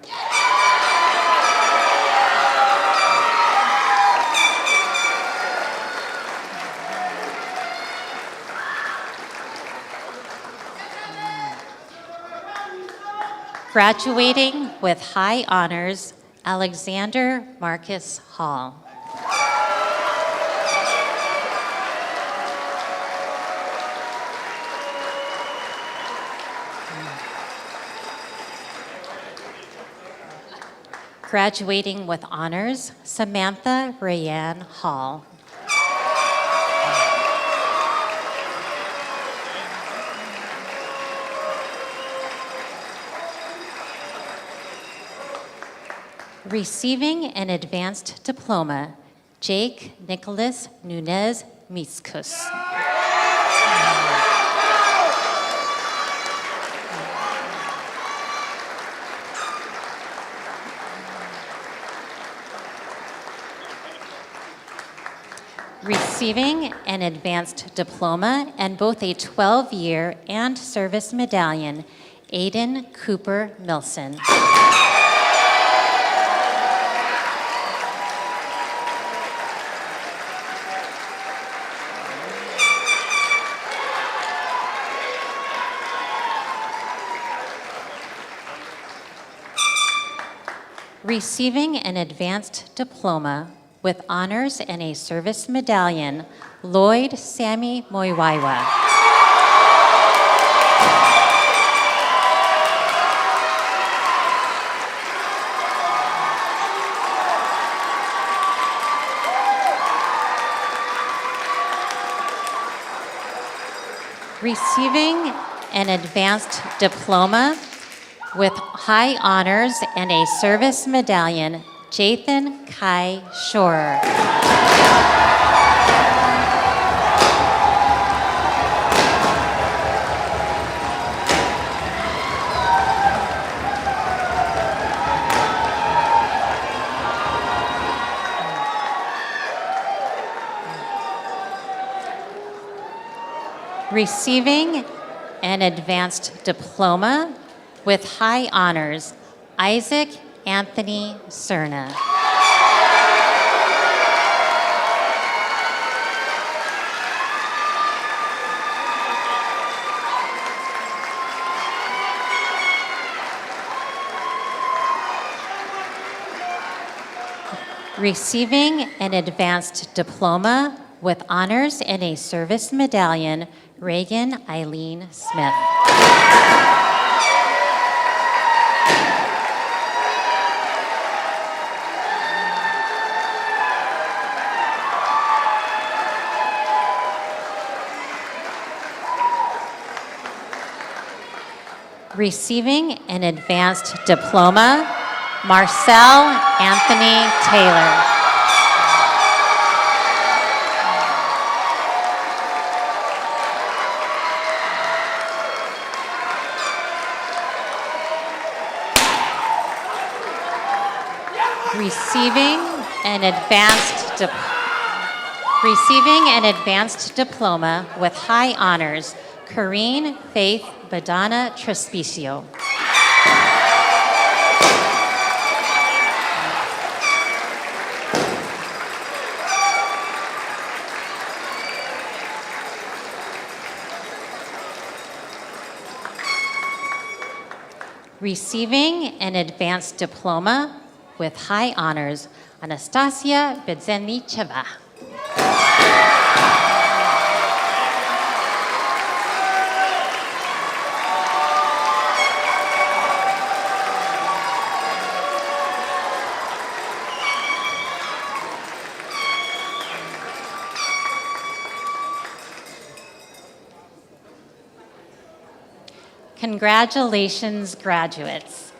Graduating with high honors, Alexander Marcus Hall. Graduating with honors, Samantha Rayanne Hall. Receiving an advanced diploma, Jake Nicholas Nunez Miscus. Receiving an advanced diploma and both a 12-year and service medallion, Aiden Cooper Milson. Receiving an advanced diploma with honors and a service medallion, Lloyd Sammy Moiwaiwa. Receiving an advanced diploma with high honors and a service medallion, Jathan Kai Shorer. Receiving an advanced diploma with high honors, Isaac Anthony Cerna. Receiving an advanced diploma with honors and a service medallion, Reagan Eileen Smith. Receiving an advanced diploma, Marcel Anthony Taylor. Receiving an advanced diploma with high honors, Corrine Faith Badana Trespicio. Receiving an advanced diploma with high honors, Anastasia Bidzenicheva. Congratulations, graduates.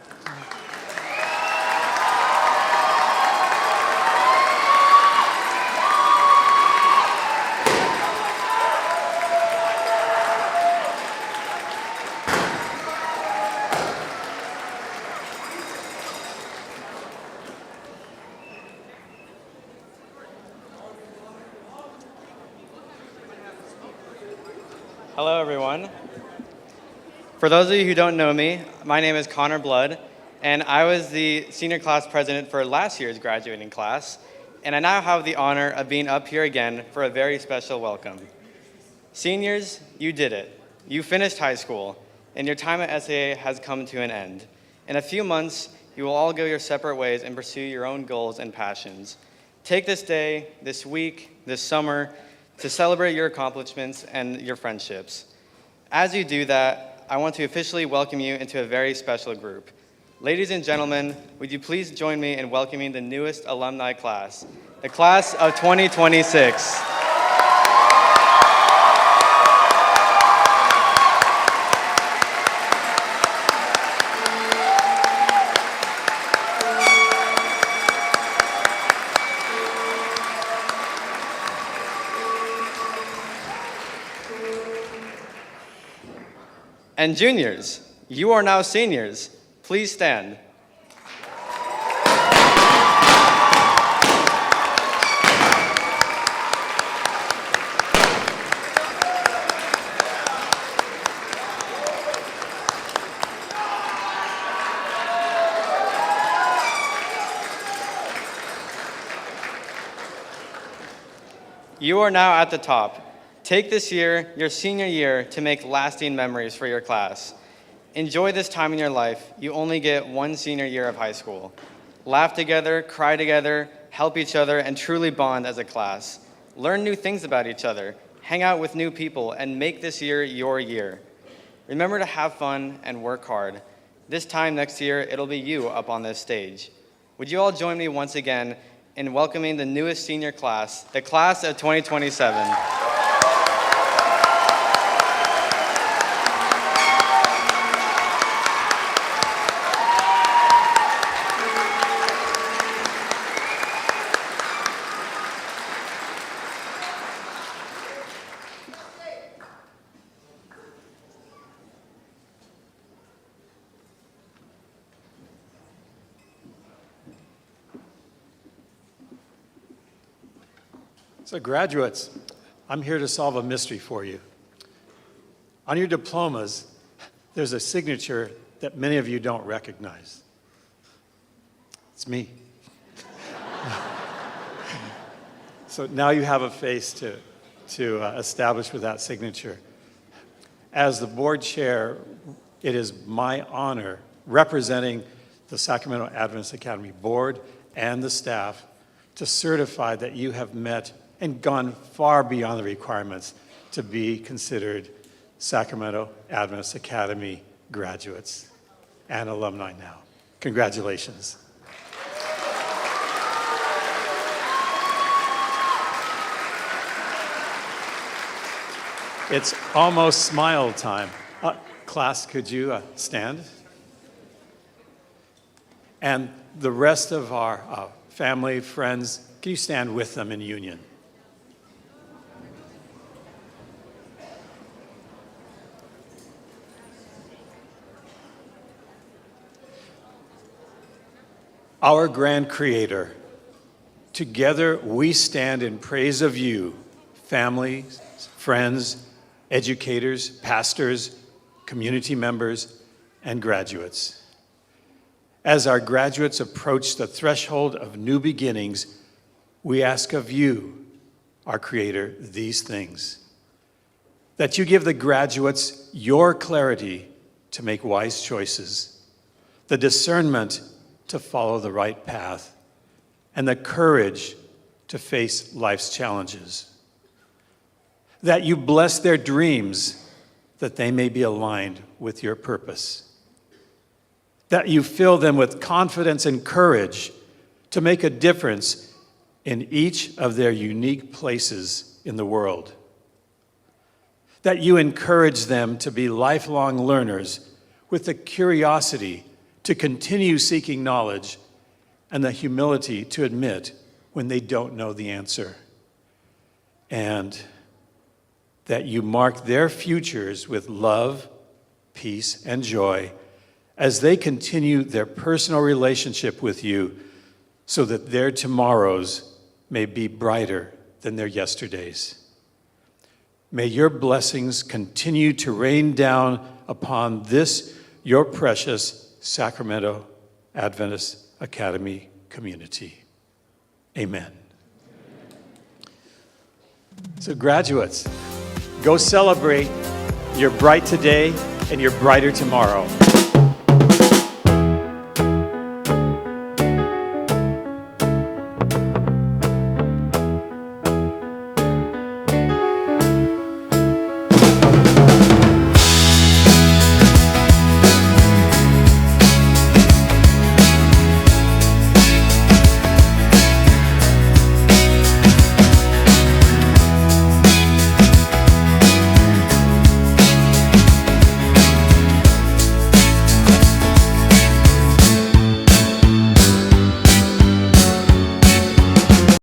Hello, everyone. For those of you who don't know me, my name is Connor Blood, and I was the senior class president for last year's graduating class, and I now have the honor of being up here again for a very special welcome. Seniors, you did it. You finished high school, and your time at SAA has come to an end. In a few months, you will all go your separate ways and pursue your own goals and passions. Take this day, this week, this summer, to celebrate your accomplishments and your friendships. As you do that, I want to officially welcome you into a very special group. Ladies and gentlemen, would you please join me in welcoming the newest alumni class, the class of 2026. And juniors, you are now seniors. Please stand. You are now at the top. Take this year, your senior year, to make lasting memories for your class. Enjoy this time in your life. You only get one senior year of high school. Laugh together, cry together, help each other, and truly bond as a class. Learn new things about each other, hang out with new people, and make this year your year. Remember to have fun and work hard. This time next year, it'll be you up on this stage. Would you all join me once again in welcoming the newest senior class, the class of 2027. So graduates, I'm here to solve a mystery for you. On your diplomas, there's a signature that many of you don't recognize. It's me. So now you have a face to establish with that signature. As the board chair, it is my honor, representing the Sacramento Adventist Academy board and the staff, to certify that you have met and gone far beyond the requirements to be considered Sacramento Adventist Academy graduates and alumni now. Congratulations. It's almost smile time. Class, could you stand? And the rest of our family, friends, can you stand with them in union? Our grand Creator, together we stand in praise of you, families, friends, educators, pastors, community members, and graduates. As our graduates approach the threshold of new beginnings, we ask of you, our Creator, these things. That you give the graduates your clarity to make wise choices, the discernment to follow the right path, and the courage to face life's challenges. That you bless their dreams, that they may be aligned with your purpose. That you fill them with confidence and courage to make a difference in each of their unique places in the world. That you encourage them to be lifelong learners with the curiosity to continue seeking knowledge and the humility to admit when they don't know the answer. And that you mark their futures with love, peace, and joy as they continue their personal relationship with you so that their tomorrows may be brighter than their yesterdays. May your blessings continue to rain down upon this, your precious Sacramento Adventist Academy community. Amen. So graduates, go celebrate your bright today and your brighter tomorrow.